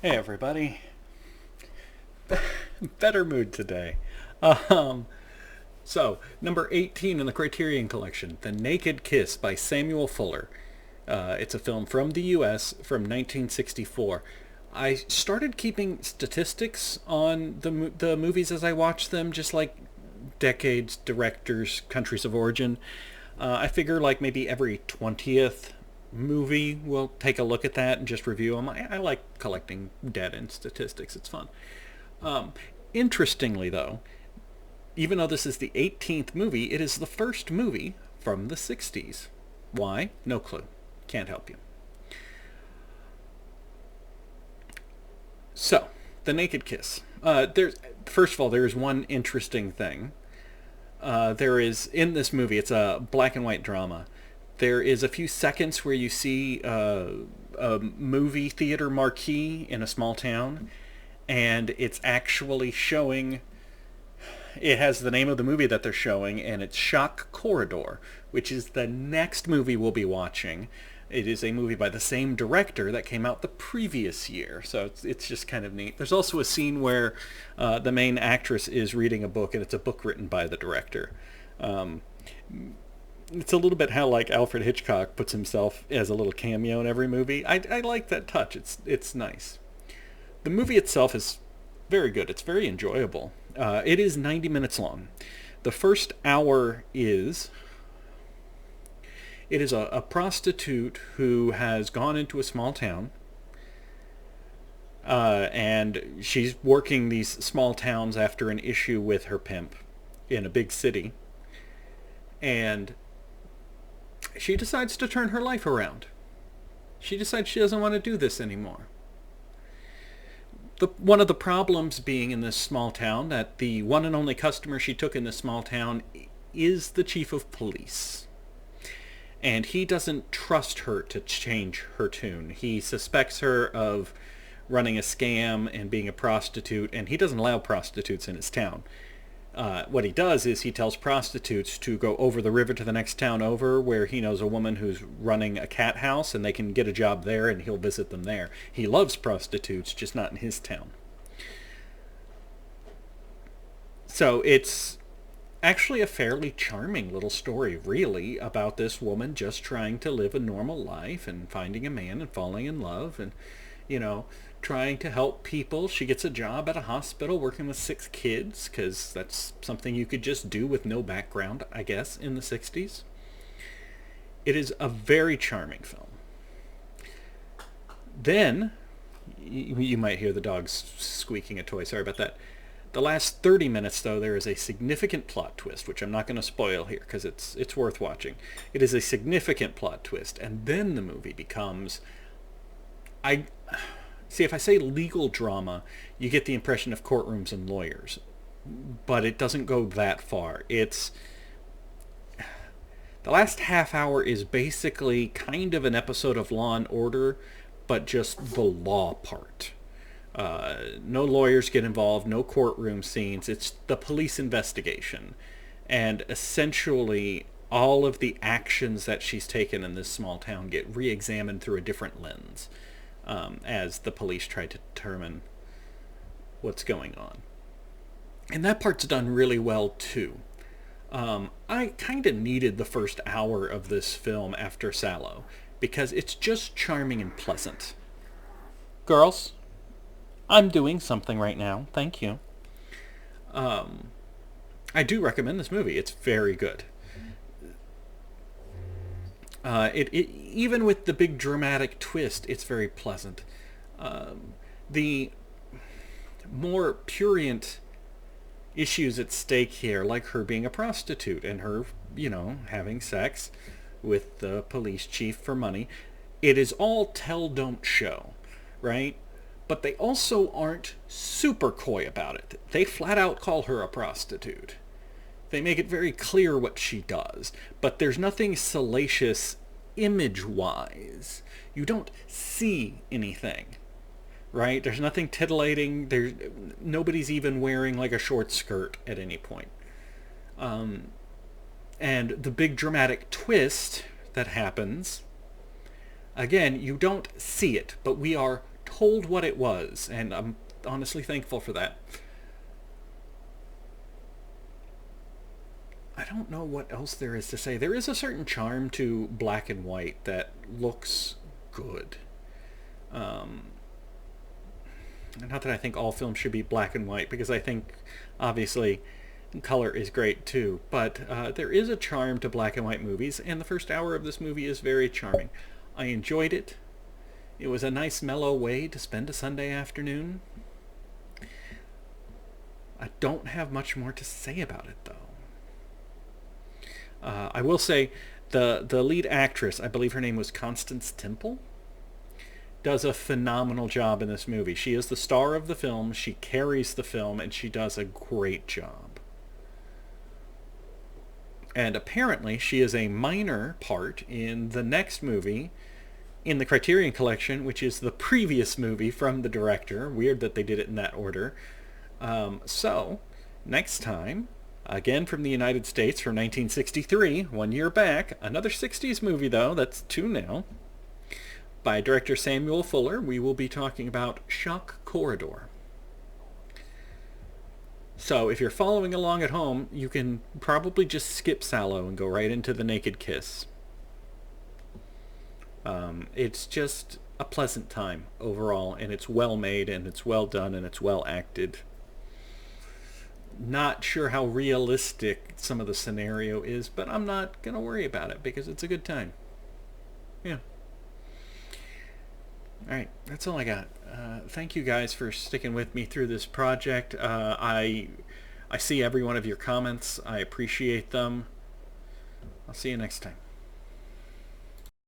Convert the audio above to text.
Hey everybody. Better mood today. Um, Number 18 in the Criterion Collection, The Naked Kiss by Samuel Fuller. It's a film from the US from 1964. I started keeping statistics on the movies as I watched them, just like decades, directors, countries of origin. I figure like maybe every 20th movie we'll take a look at that and just review them. I like collecting data and statistics. It's fun. Interestingly, though, even though this is the 18th movie, it is the first movie from the 60s. Why? No clue. Can't help you. So, The Naked Kiss. There's First of all, there is one interesting thing. There is in this movie. It's a black and white drama. There is a few seconds where you see a movie theater marquee in a small town, and it's actually showing. It has the name of the movie that they're showing, and it's Shock Corridor, which is the next movie we'll be watching. It is a movie by the same director that came out the previous year, so it's just kind of neat. There's also a scene where the main actress is reading a book, and it's a book written by the director. Um, it's a little bit how like Alfred Hitchcock puts himself as a little cameo in every movie. I like that touch. It's nice. The movie itself is very good. It's very enjoyable. It is 90 minutes long. The first hour is it is a prostitute who has gone into a small town, and she's working these small towns after an issue with her pimp in a big city, and she decides to turn her life around. She decides she doesn't want to do this anymore. One of the problems being in this small town that the one and only customer she took in this small town is the chief of police. And he doesn't trust her to change her tune. He suspects her of running a scam and being a prostitute, and he doesn't allow prostitutes in his town. What he does is he tells prostitutes to go over the river to the next town over, where he knows a woman who's running a cat house, and they can get a job there, and he'll visit them there. He loves prostitutes, just not in his town. So it's actually a fairly charming little story, really, about this woman just trying to live a normal life and finding a man and falling in love and, you know, trying to help people. She gets a job at a hospital working with 6 kids because that's something you could just do with no background, I guess, in the 60s. It is a very charming film. Then, you might hear the dogs squeaking a toy. Sorry about that. The last 30 minutes, though, there is a significant plot twist, which I'm not going to spoil here because it's worth watching. It is a significant plot twist, and then the movie becomes... I see, if I say legal drama, you get the impression of courtrooms and lawyers, but it doesn't go that far. It's the last half hour is basically kind of an episode of Law and Order, but just the law part. No lawyers get involved, no courtroom scenes. It's the police investigation. And essentially, all of the actions that she's taken in this small town get re-examined through a different lens as the police try to determine what's going on. And that part's done really well, too. I kind of needed the first hour of this film after Sallow, because it's just charming and pleasant. Girls, I'm doing something right now. Thank you. I do recommend this movie. It's very good. It even with the big dramatic twist, it's very pleasant. The more purient issues at stake here, like her being a prostitute and her, having sex with the police chief for money, it is all tell, don't show, right? But they also aren't super coy about it. They flat out call her a prostitute. They make it very clear what she does, but there's nothing salacious image-wise. You don't see anything, right? There's nothing titillating. Nobody's even wearing like a short skirt at any point. And the big dramatic twist that happens, again, you don't see it, but we are told what it was, and I'm honestly thankful for that. I don't know what else there is to say. There is a certain charm to black and white that looks good. Um, Not that I think all films should be black and white, because I think, obviously, color is great too. But there is a charm to black and white movies, and the first hour of this movie is very charming. I enjoyed it. It was a nice, mellow way to spend a Sunday afternoon. I don't have much more to say about it, though. I will say the lead actress, I believe her name was Constance Temple, does a phenomenal job in this movie. She is the star of the film, she carries the film, and she does a great job. And apparently she is a minor part in the next movie in the Criterion Collection, which is the previous movie from the director. Weird that they did it in that order. So, next time, again from the United States from 1963, 1 year back, another 60s movie though, that's two now, by director Samuel Fuller, we will be talking about Shock Corridor. So if you're following along at home, you can probably just skip Sallow and go right into The Naked Kiss. It's just a pleasant time overall, and it's well made, and it's well done, and it's well acted. Not sure how realistic some of the scenario is, but I'm not going to worry about it because it's a good time. Yeah. Alright, that's all I got. Thank you guys for sticking with me through this project. I see every one of your comments. I appreciate them. I'll see you next time.